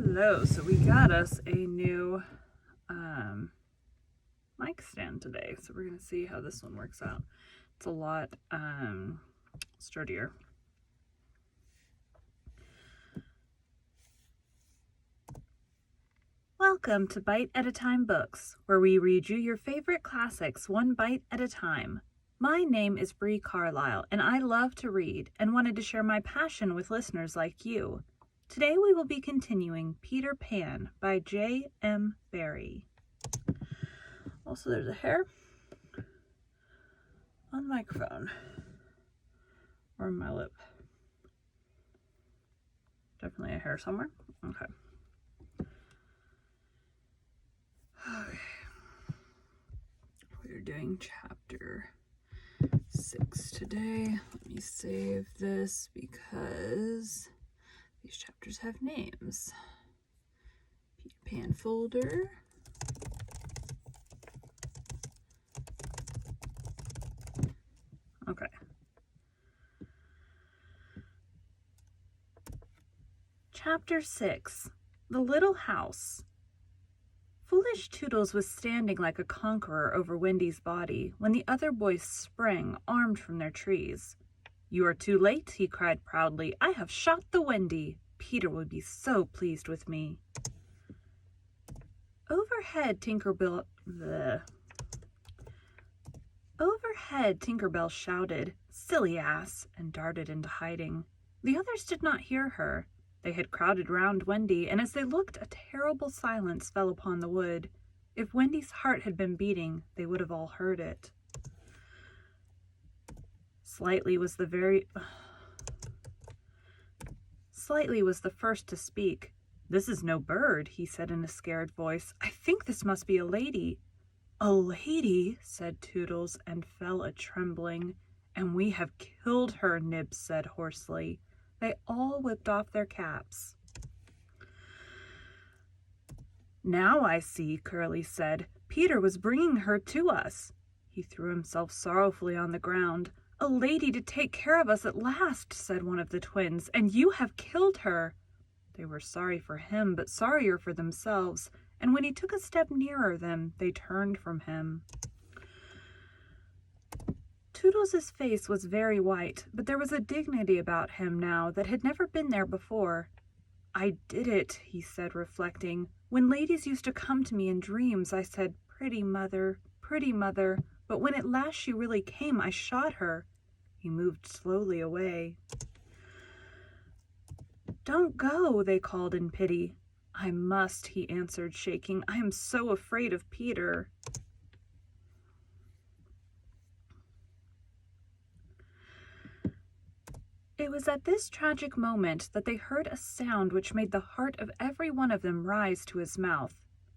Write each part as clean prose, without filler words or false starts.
Hello, so we got us a new mic stand today, so we're going to see how this one works out. It's a lot sturdier. Welcome to Bite at a Time Books, where we read you your favorite classics one bite at a time. My name is Bree Carlile, and I love to read and wanted to share my passion with listeners like you. Today we will be continuing Peter Pan by J.M. Barrie. Also, there's a hair on the microphone or on my lip. Definitely a hair somewhere. Okay. We're doing chapter 6 today. Let me save this because these chapters have names. Peter Pan folder. Okay. Chapter 6. The Little House. Foolish Toodles was standing like a conqueror over Wendy's body when the other boys sprang, armed from their trees. "You are too late," he cried proudly. "I have shot the Wendy. Peter would be so pleased with me." Overhead, Tinkerbell shouted, "Silly ass," and darted into hiding. The others did not hear her. They had crowded round Wendy, and as they looked, a terrible silence fell upon the wood. If Wendy's heart had been beating, they would have all heard it. Slightly was the first to speak. "This is no bird," he said in a scared voice. "I think this must be a lady." "A lady?" said Toodles, and fell a-trembling. "And we have killed her," Nibs said hoarsely. They all whipped off their caps. "Now I see," Curly said. "Peter was bringing her to us." He threw himself sorrowfully on the ground. "A lady to take care of us at last," said one of the twins, "and you have killed her." They were sorry for him, but sorrier for themselves, and when he took a step nearer them, they turned from him. Toodles' face was very white, but there was a dignity about him now that had never been there before. "I did it," he said, reflecting. "When ladies used to come to me in dreams, I said, 'Pretty mother, pretty mother,' but when at last she really came, I shot her." He moved slowly away. "Don't go," they called in pity. "I must," he answered, shaking. "I am so afraid of Peter." It was at this tragic moment that they heard a sound which made the heart of every one of them rise to his mouth.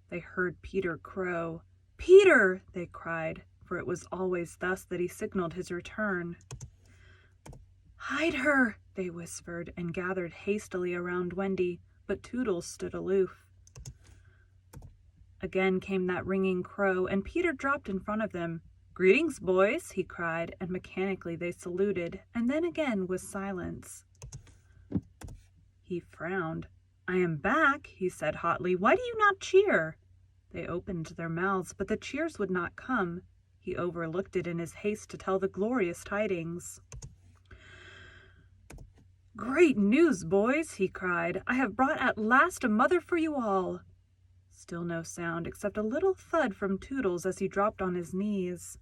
They heard Peter crow. "Peter!" they cried, for it was always thus that he signaled his return. "Hide her!" they whispered, and gathered hastily around Wendy, but Toodles stood aloof. Again came that ringing crow, and Peter dropped in front of them. "Greetings, boys," he cried, and mechanically they saluted, and then again was silence. He frowned. "I am back," he said hotly. "Why do you not cheer?" They opened their mouths, but the cheers would not come. He overlooked it in his haste to tell the glorious tidings. "Great news, boys," he cried. "I have brought at last a mother for you all." Still no sound except a little thud from Toodles as he dropped on his knees.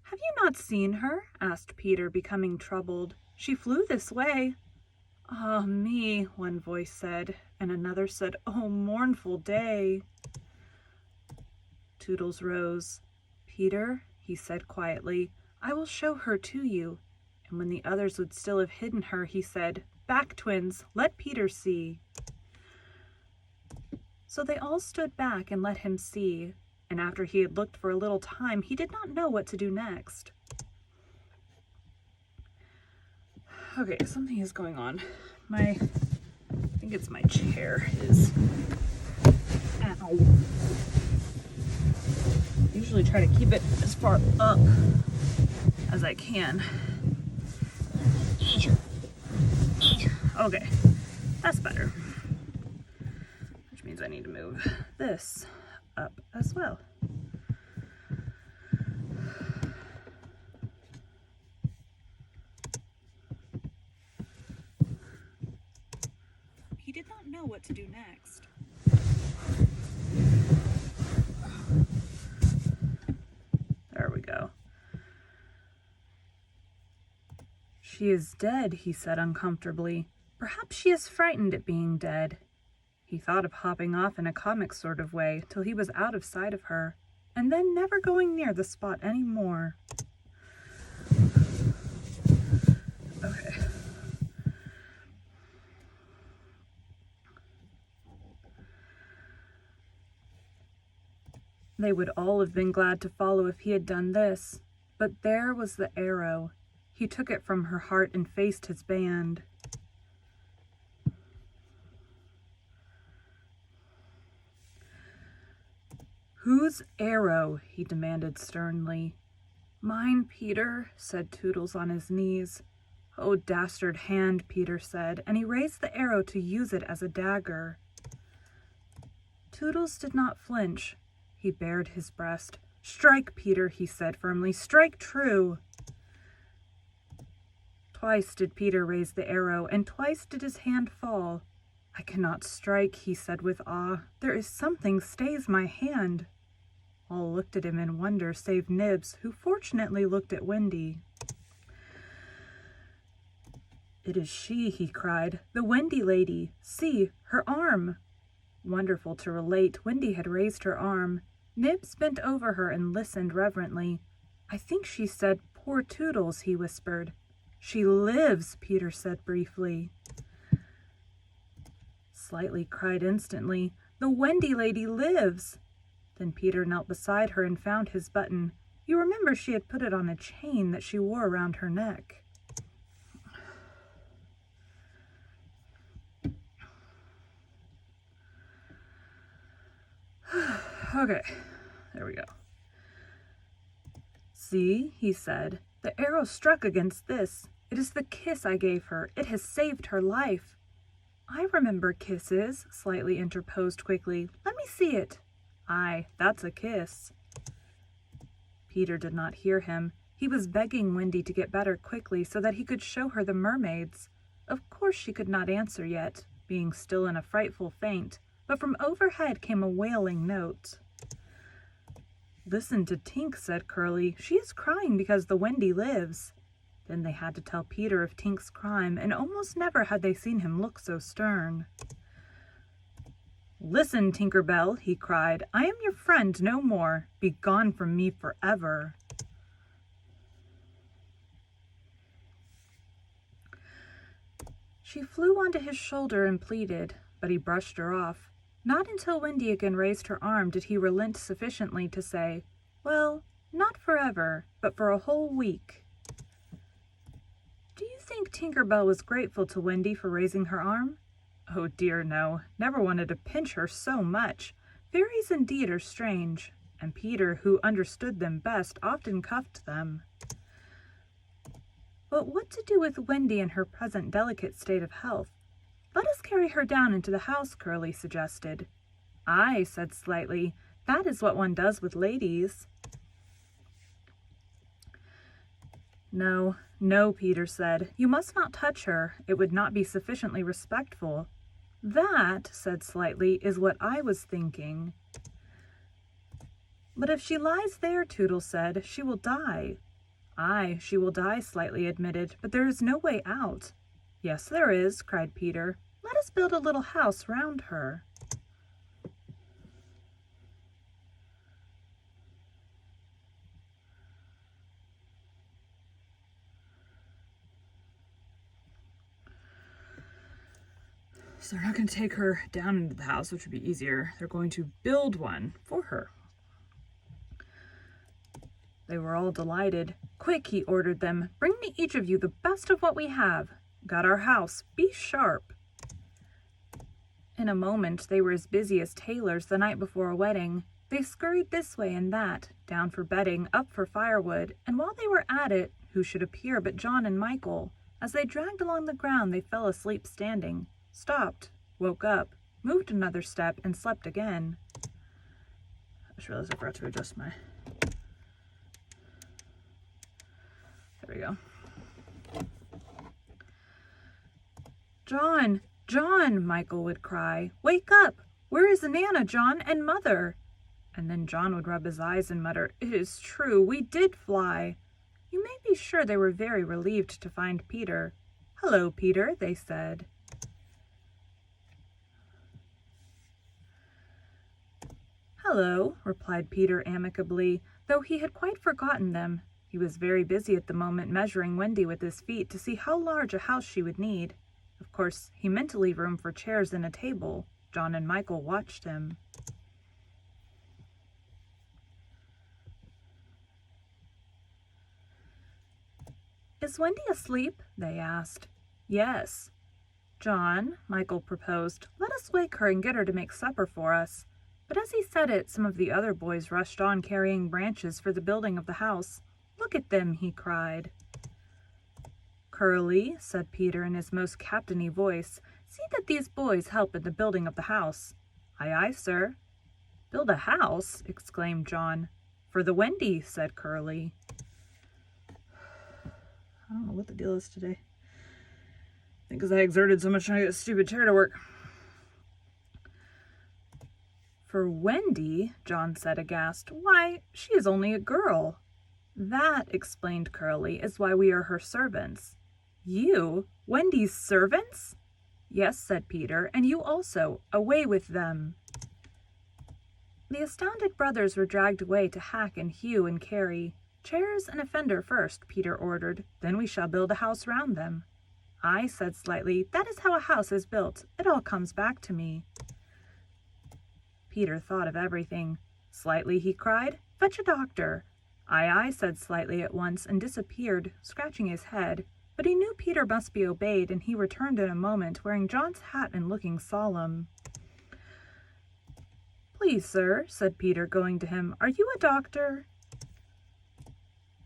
"Have you not seen her?" asked Peter, becoming troubled. "She flew this way." "Ah me," one voice said, and another said, "Oh, mournful day." Toodles rose. "Peter," he said quietly, "I will show her to you." And when the others would still have hidden her, he said, "Back, twins, let Peter see." So they all stood back and let him see, and after he had looked for a little time, he did not know what to do next. Okay, something is going on. I think it's my chair is... Ow. I usually try to keep it as far up as I can. Okay, that's better. means I need to move this up as well. He did not know what to do next. There we go. She is dead, he said uncomfortably. Perhaps she is frightened at being dead. He thought of hopping off in a comic sort of way till he was out of sight of her, and then never going near the spot any more. Okay. They would all have been glad to follow if he had done this, but there was the arrow. He took it from her heart and faced his band. Whose arrow? He demanded sternly. Mine, Peter, said Toodles on his knees. Oh, dastard hand, Peter said, and he raised the arrow to use it as a dagger. Toodles did not flinch. He bared his breast. Strike, Peter, he said firmly. Strike true. Twice did Peter raise the arrow, and twice did his hand fall. I cannot strike, he said with awe. There is something stays my hand. All looked at him in wonder, save Nibs, who fortunately looked at Wendy. It is she, he cried, the Wendy lady. See, her arm. Wonderful to relate, Wendy had raised her arm. Nibs bent over her and listened reverently. I think she said, poor Toodles, he whispered. She lives, Peter said briefly. Slightly cried instantly, the Wendy lady lives. Then Peter knelt beside her and found his button. You remember she had put it on a chain that she wore around her neck. Okay, there we go. See, he said, the arrow struck against this. It is the kiss I gave her. It has saved her life. I remember kisses, slightly interposed quickly. Let me see it. Aye, that's a kiss. Peter did not hear him. He was begging Wendy to get better quickly so that he could show her the mermaids. Of course she could not answer yet, being still in a frightful faint, but from overhead came a wailing note. Listen to Tink, said Curly. She is crying because the Wendy lives. Then they had to tell Peter of Tink's crime, and almost never had they seen him look so stern. Listen, Tinker Bell, he cried. I am your friend no more. Be gone from me forever. She flew onto his shoulder and pleaded, but he brushed her off. Not until Wendy again raised her arm did he relent sufficiently to say, well, not forever, but for a whole week. Do you think Tinker Bell was grateful to Wendy for raising her arm? Oh dear, no. Never wanted to pinch her so much. Fairies indeed are strange, and Peter, who understood them best, often cuffed them. But what to do with Wendy in her present delicate state of health? Let us carry her down into the house, Curly suggested. I said slightly, that is what one does with ladies. No, no, Peter said. You must not touch her. It would not be sufficiently respectful. That, said Slightly, is what I was thinking. But if she lies there, Toodles said, she will die. Aye, she will die, Slightly admitted, but there is no way out. Yes, there is, cried Peter. Let us build a little house round her. So they're not going to take her down into the house, which would be easier. They're going to build one for her. They were all delighted. Quick, he ordered them. Bring me each of you the best of what we have. Got our house. Be sharp. In a moment, they were as busy as tailors the night before a wedding. They scurried this way and that, down for bedding, up for firewood, and while they were at it, who should appear but John and Michael? As they dragged along the ground, they fell asleep standing, stopped, woke up, moved another step, and slept again. I just realized I forgot to adjust my... There we go. "John! John!" Michael would cry. "Wake up! Where is Nana, John, and Mother?" And then John would rub his eyes and mutter, "It is true, we did fly." You may be sure they were very relieved to find Peter. "Hello, Peter," they said. "Hello," replied Peter amicably, though he had quite forgotten them. He was very busy at the moment measuring Wendy with his feet to see how large a house she would need. Of course, he meant to leave room for chairs and a table. John and Michael watched him. "Is Wendy asleep?" they asked. "Yes." "John," Michael proposed, "let us wake her and get her to make supper for us." But as he said it, some of the other boys rushed on carrying branches for the building of the house. "Look at them," he cried. "Curly," said Peter in his most captainy voice, "see that these boys help in the building of the house." "Aye, aye, sir." "Build a house?" exclaimed John. "For the Wendy," said Curly. I don't know what the deal is today. I think because I exerted so much trying to get this stupid chair to work. "For Wendy," John said aghast. "Why, she is only a girl." "That," explained Curly, "is why we are her servants." "You? Wendy's servants?" "Yes," said Peter, "and you also. Away with them." The astounded brothers were dragged away to hack and hew and carry. "Chairs and a fender first," Peter ordered. "Then we shall build a house round them." "I," said Slightly, "that is how a house is built. It all comes back to me." Peter thought of everything. "Slightly," he cried, "fetch a doctor." "Aye, aye," said Slightly at once, and disappeared, scratching his head. But he knew Peter must be obeyed, and he returned in a moment, wearing John's hat and looking solemn. "Please, sir," said Peter, going to him, "are you a doctor?"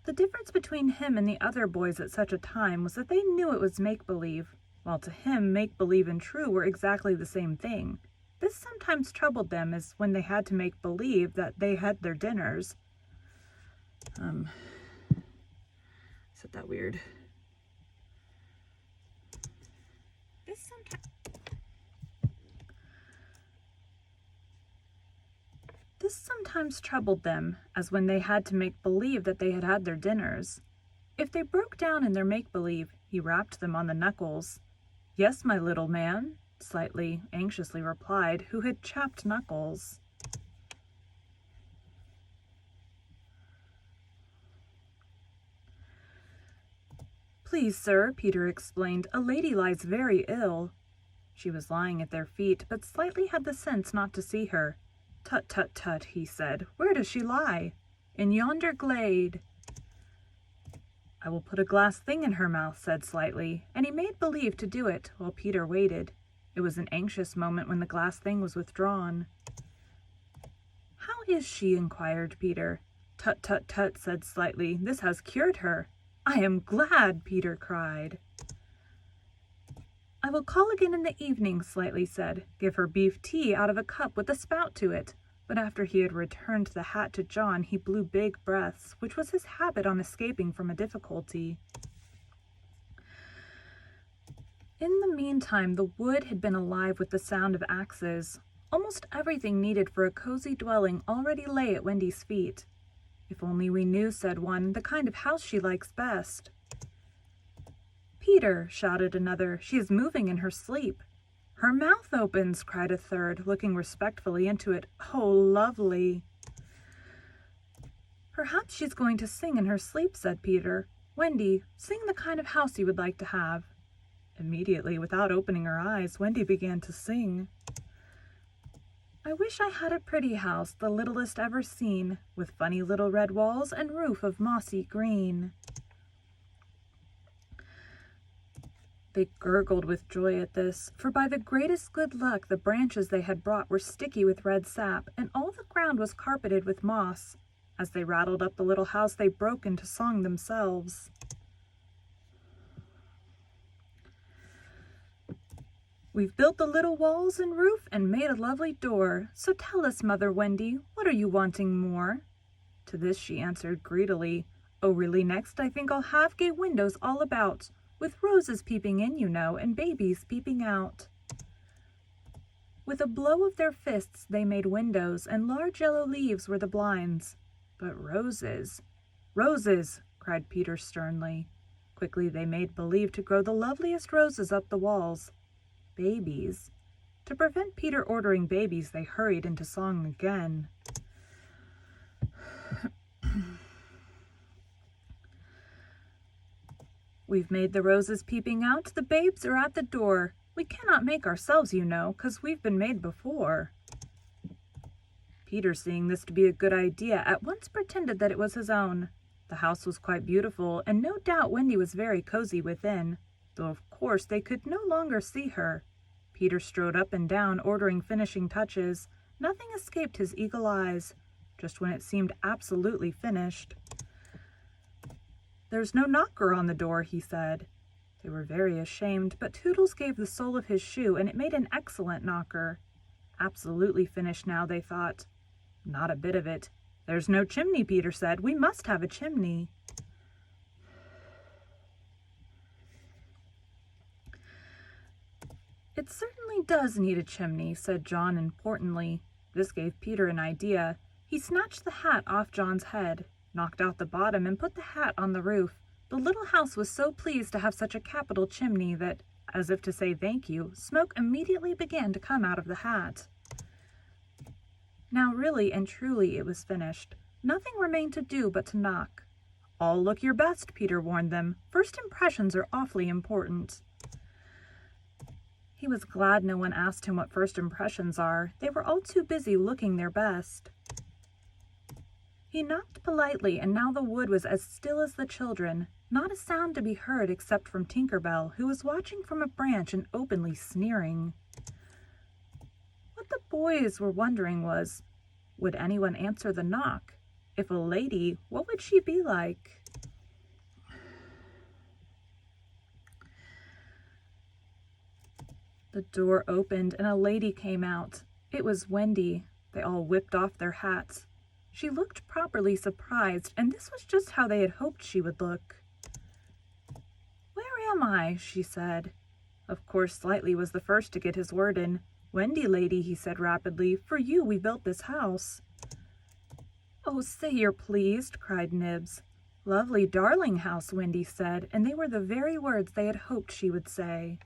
The difference between him and the other boys at such a time was that they knew it was make-believe, while to him make-believe and true were exactly the same thing. This sometimes troubled them, as when they had to make believe that they had their dinners. Said that weird. This sometimes troubled them, as when they had to make believe that they had had their dinners. If they broke down in their make-believe, he rapped them on the knuckles. "Yes, my little man," Slightly, anxiously replied, who had chapped knuckles. "Please, sir," Peter explained, "a lady lies very ill." She was lying at their feet, but Slightly had the sense not to see her. "Tut, tut, tut," he said. "Where does she lie?" "In yonder glade." "I will put a glass thing in her mouth," said Slightly, and he made believe to do it, while Peter waited. It was an anxious moment when the glass thing was withdrawn. "How is she?" inquired Peter. "Tut, tut, tut," said Slightly. "This has cured her." "I am glad," Peter cried. "I will call again in the evening," Slightly said. "Give her beef tea out of a cup with a spout to it." But after he had returned the hat to John, he blew big breaths, which was his habit on escaping from a difficulty. In the meantime, the wood had been alive with the sound of axes. Almost everything needed for a cozy dwelling already lay at Wendy's feet. "If only we knew," said one, "the kind of house she likes best." "Peter," shouted another, "she is moving in her sleep." "Her mouth opens," cried a third, looking respectfully into it. "Oh, lovely." "Perhaps she's going to sing in her sleep," said Peter. "Wendy, sing the kind of house you would like to have." Immediately, without opening her eyes, Wendy began to sing. "I wish I had a pretty house, the littlest ever seen, with funny little red walls and roof of mossy green." They gurgled with joy at this, for by the greatest good luck the branches they had brought were sticky with red sap, and all the ground was carpeted with moss. As they rattled up the little house, they broke into song themselves. We've built the little walls and roof and made a lovely door. So tell us, Mother Wendy, what are you wanting more?" To this she answered greedily, "Oh, really, next I think I'll have gay windows all about, with roses peeping in, you know, and babies peeping out." With a blow of their fists they made windows, and large yellow leaves were the blinds. But roses, roses, cried Peter sternly. Quickly they made believe to grow the loveliest roses up the walls. Babies. To prevent Peter ordering babies, they hurried into song again. "We've made the roses peeping out, the babes are at the door. We cannot make ourselves, you know, 'cause we've been made before." Peter, seeing this to be a good idea, at once pretended that it was his own. The house was quite beautiful, and no doubt Wendy was very cozy within, though of course they could no longer see her. Peter strode up and down, ordering finishing touches. Nothing escaped his eagle eyes, just when it seemed absolutely finished. "There's no knocker on the door," he said. They were very ashamed, but Toodles gave the sole of his shoe, and it made an excellent knocker. Absolutely finished now, they thought. Not a bit of it. "There's no chimney," Peter said. "We must have a chimney." "It certainly does need a chimney," said John importantly. This gave Peter an idea. He snatched the hat off John's head, knocked out the bottom, and put the hat on the roof. The little house was so pleased to have such a capital chimney that, as if to say thank you, smoke immediately began to come out of the hat. Now really and truly it was finished. Nothing remained to do but to knock. "All look your best," Peter warned them. "First impressions are awfully important." He was glad no one asked him what first impressions are. They were all too busy looking their best. He knocked politely, and now the wood was as still as the children. Not a sound to be heard except from Tinker Bell, who was watching from a branch and openly sneering. What the boys were wondering was, would anyone answer the knock? If a lady, what would she be like? The door opened and a lady came out. It was Wendy. They all whipped off their hats. She looked properly surprised, and this was just how they had hoped she would look. "Where am I?" she said. Of course, Slightly was the first to get his word in. "Wendy, lady," he said rapidly, "for you we built this house." "Oh, say you're pleased," cried Nibs. "Lovely, darling house," Wendy said, and they were the very words they had hoped she would say.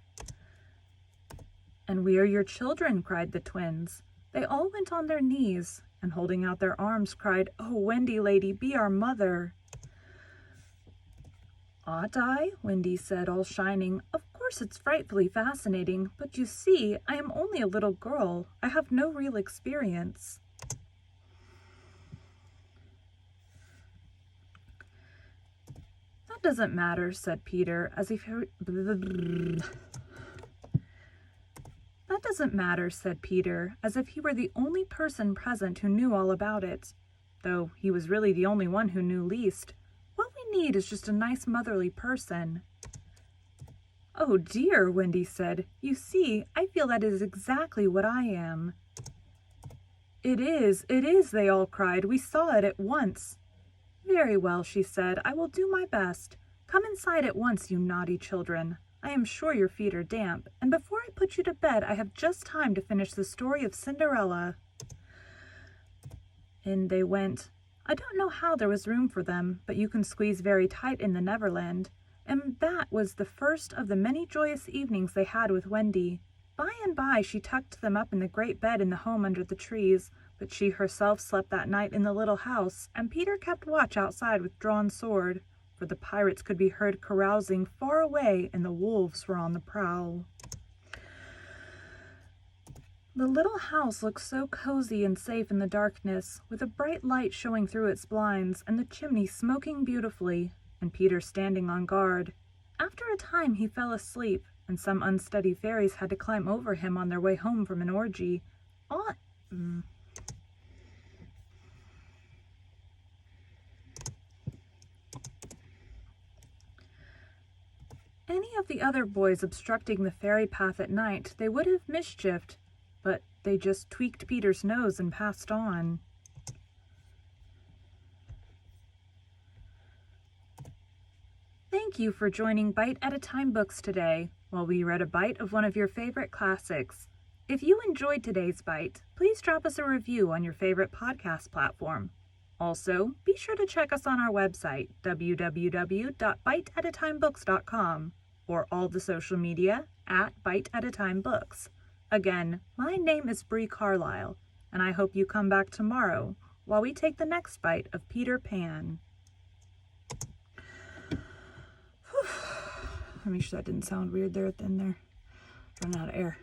"And we are your children," cried the twins. They all went on their knees, and holding out their arms cried, "Oh, Wendy, lady, be our mother." "Ought I?" Wendy said, all shining. "Of course it's frightfully fascinating, but you see, I am only a little girl. I have no real experience." "That doesn't matter," said Peter, as if he... "That doesn't matter," said Peter, as if he were the only person present who knew all about it, though he was really the only one who knew least. "What we need is just a nice motherly person." "Oh dear," Wendy said. "You see, I feel that is exactly what I am." It is, they all cried. "We saw it at once." "Very well," she said. "I will do my best. Come inside at once, you naughty children. I am sure your feet are damp, and before I put you to bed I have just time to finish the story of Cinderella." In they went. I don't know how there was room for them, but you can squeeze very tight in the Neverland, and that was the first of the many joyous evenings they had with Wendy. By and by she tucked them up in the great bed in the home under the trees, but she herself slept that night in the little house, and Peter kept watch outside with drawn sword, for the pirates could be heard carousing far away and the wolves were on the prowl. The little house looked so cozy and safe in the darkness, with a bright light showing through its blinds and the chimney smoking beautifully, and Peter standing on guard. After a time he fell asleep, and some unsteady fairies had to climb over him on their way home from an orgy. any of the other boys obstructing the fairy path at night, they would have mischieved, but they just tweaked Peter's nose and passed on. Thank you for joining Bite at a Time Books today, while we read a bite of one of your favorite classics. If you enjoyed today's bite, please drop us a review on your favorite podcast platform. Also, be sure to check us on our website, www.biteatatimebooks.com, or all the social media at Bite at a Time Books. Again, my name is Bree Carlile, and I hope you come back tomorrow while we take the next bite of Peter Pan. Let me make sure that didn't sound weird there at the end there. Running out of air.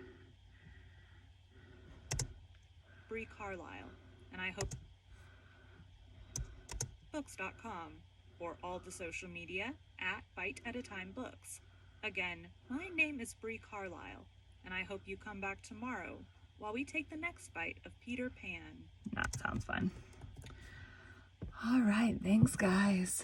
Bree Carlile, and I hope books.com or all the social media at Bite at a Time Books. Again, my name is Bree Carlile, and I hope you come back tomorrow while we take the next bite of Peter Pan. That sounds fun. All right, thanks guys.